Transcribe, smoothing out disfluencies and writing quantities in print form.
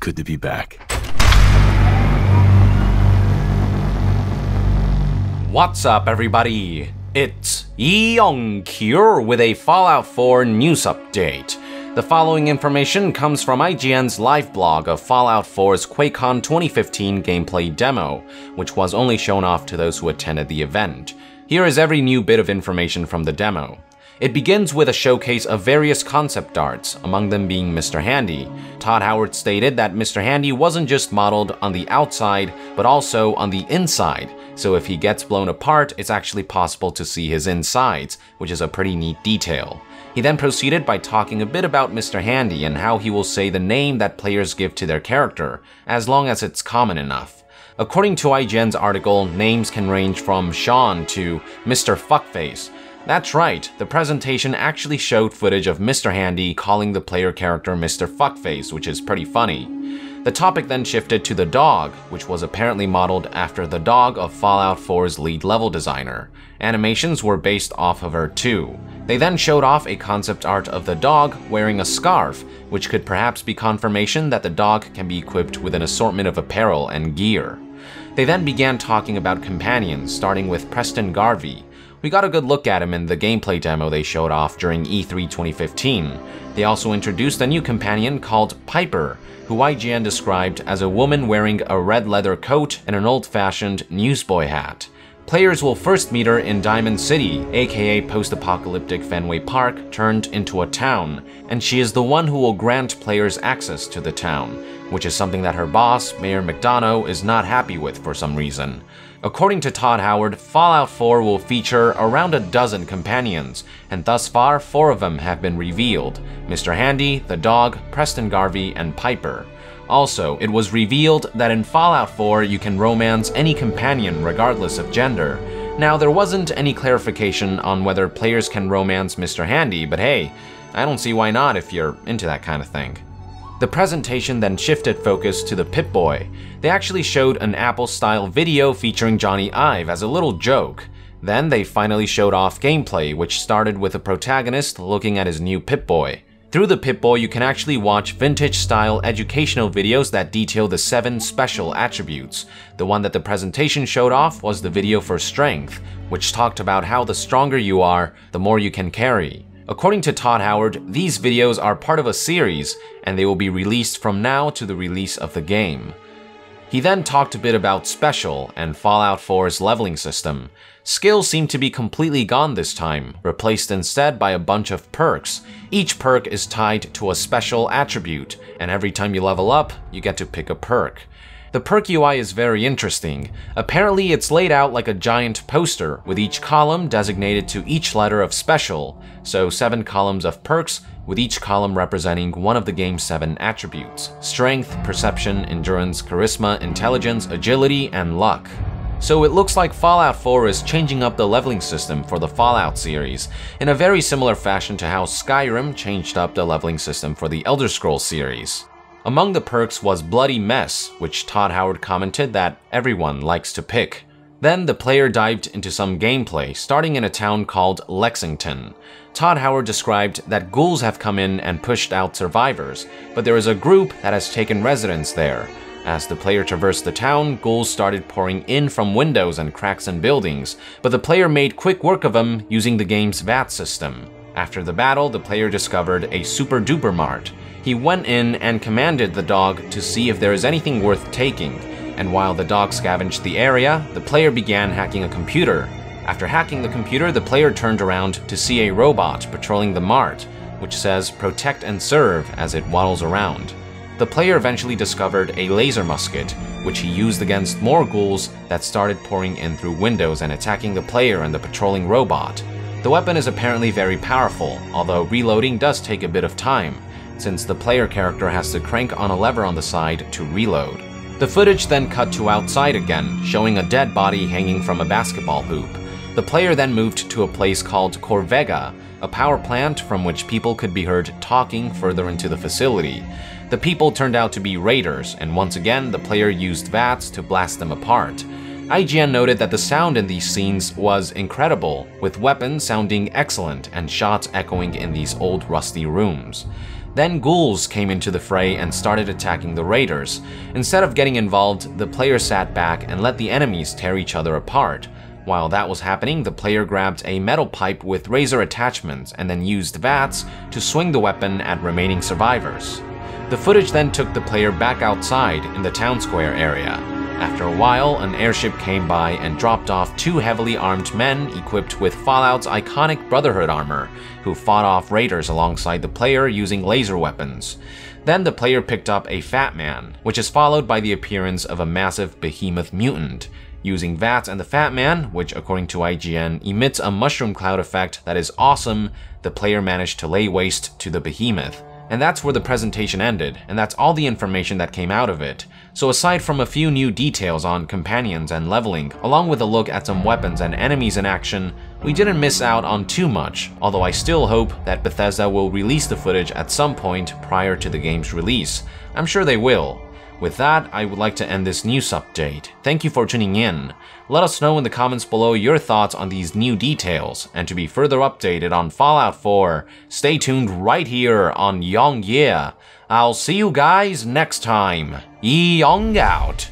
good to be back. What's up, everybody? It's Young Cure with a Fallout 4 news update. The following information comes from IGN's live blog of Fallout 4's Quake-Con 2015 gameplay demo, which was only shown off to those who attended the event. Here is every new bit of information from the demo. It begins with a showcase of various concept arts, among them being Mr. Handy. Todd Howard stated that Mr. Handy wasn't just modeled on the outside, but also on the inside, so if he gets blown apart, it's actually possible to see his insides, which is a pretty neat detail. He then proceeded by talking a bit about Mr. Handy and how he will say the name that players give to their character, as long as it's common enough. According to IGN's article, names can range from Sean to Mr. Fuckface. That's right, the presentation actually showed footage of Mr. Handy calling the player character Mr. Fuckface, which is pretty funny. The topic then shifted to the dog, which was apparently modeled after the dog of Fallout 4's lead level designer. Animations were based off of her too. They then showed off a concept art of the dog wearing a scarf, which could perhaps be confirmation that the dog can be equipped with an assortment of apparel and gear. They then began talking about companions, starting with Preston Garvey. We got a good look at him in the gameplay demo they showed off during E3 2015. They also introduced a new companion called Piper, who IGN described as a woman wearing a red leather coat and an old-fashioned newsboy hat. Players will first meet her in Diamond City, aka post-apocalyptic Fenway Park turned into a town, and she is the one who will grant players access to the town, which is something that her boss, Mayor McDonough, is not happy with for some reason. According to Todd Howard, Fallout 4 will feature around a dozen companions, and thus far 4 of them have been revealed: Mr. Handy, the dog, Preston Garvey, and Piper. Also, it was revealed that in Fallout 4 you can romance any companion regardless of gender. Now, there wasn't any clarification on whether players can romance Mr. Handy, but hey, I don't see why not if you're into that kind of thing. The presentation then shifted focus to the Pip-Boy. They actually showed an Apple-style video featuring Johnny Ive as a little joke. Then they finally showed off gameplay, which started with the protagonist looking at his new Pip-Boy. Through the Pip-Boy, you can actually watch vintage-style educational videos that detail the 7 special attributes. The one that the presentation showed off was the video for strength, which talked about how the stronger you are, the more you can carry. According to Todd Howard, these videos are part of a series, and they will be released from now to the release of the game. He then talked a bit about Special and Fallout 4's leveling system. Skills seem to be completely gone this time, replaced instead by a bunch of perks. Each perk is tied to a special attribute, and every time you level up, you get to pick a perk. The perk UI is very interesting. Apparently, it's laid out like a giant poster, with each column designated to each letter of Special, so 7 columns of perks, with each column representing one of the game's 7 attributes: Strength, Perception, Endurance, Charisma, Intelligence, Agility, and Luck. So it looks like Fallout 4 is changing up the leveling system for the Fallout series, in a very similar fashion to how Skyrim changed up the leveling system for the Elder Scrolls series. Among the perks was Bloody Mess, which Todd Howard commented that everyone likes to pick. Then the player dived into some gameplay, starting in a town called Lexington. Todd Howard described that ghouls have come in and pushed out survivors, but there is a group that has taken residence there. As the player traversed the town, ghouls started pouring in from windows and cracks in buildings, but the player made quick work of them using the game's VAT system. After the battle, the player discovered a super-duper mart. He went in and commanded the dog to see if there is anything worth taking, and while the dog scavenged the area, the player began hacking a computer. After hacking the computer, the player turned around to see a robot patrolling the mart, which says "Protect and Serve" as it waddles around. The player eventually discovered a laser musket, which he used against more ghouls that started pouring in through windows and attacking the player and the patrolling robot. The weapon is apparently very powerful, although reloading does take a bit of time, since the player character has to crank on a lever on the side to reload. The footage then cut to outside again, showing a dead body hanging from a basketball hoop. The player then moved to a place called Corvega, a power plant from which people could be heard talking further into the facility. The people turned out to be raiders, and once again the player used VATs to blast them apart. IGN noted that the sound in these scenes was incredible, with weapons sounding excellent and shots echoing in these old rusty rooms. Then ghouls came into the fray and started attacking the raiders. Instead of getting involved, the player sat back and let the enemies tear each other apart. While that was happening, the player grabbed a metal pipe with razor attachments and then used VATS to swing the weapon at remaining survivors. The footage then took the player back outside in the town square area. After a while, an airship came by and dropped off 2 heavily armed men equipped with Fallout's iconic Brotherhood armor, who fought off raiders alongside the player using laser weapons. Then the player picked up a Fat Man, which is followed by the appearance of a massive behemoth mutant. Using VATS and the Fat Man, which according to IGN emits a mushroom cloud effect that is awesome, the player managed to lay waste to the behemoth. And that's where the presentation ended, and that's all the information that came out of it. So aside from a few new details on companions and leveling, along with a look at some weapons and enemies in action, we didn't miss out on too much, although I still hope that Bethesda will release the footage at some point prior to the game's release. I'm sure they will. With that, I would like to end this news update. Thank you for tuning in. Let us know in the comments below your thoughts on these new details, and to be further updated on Fallout 4, stay tuned right here on Yong Yeah. I'll see you guys next time. Yong out.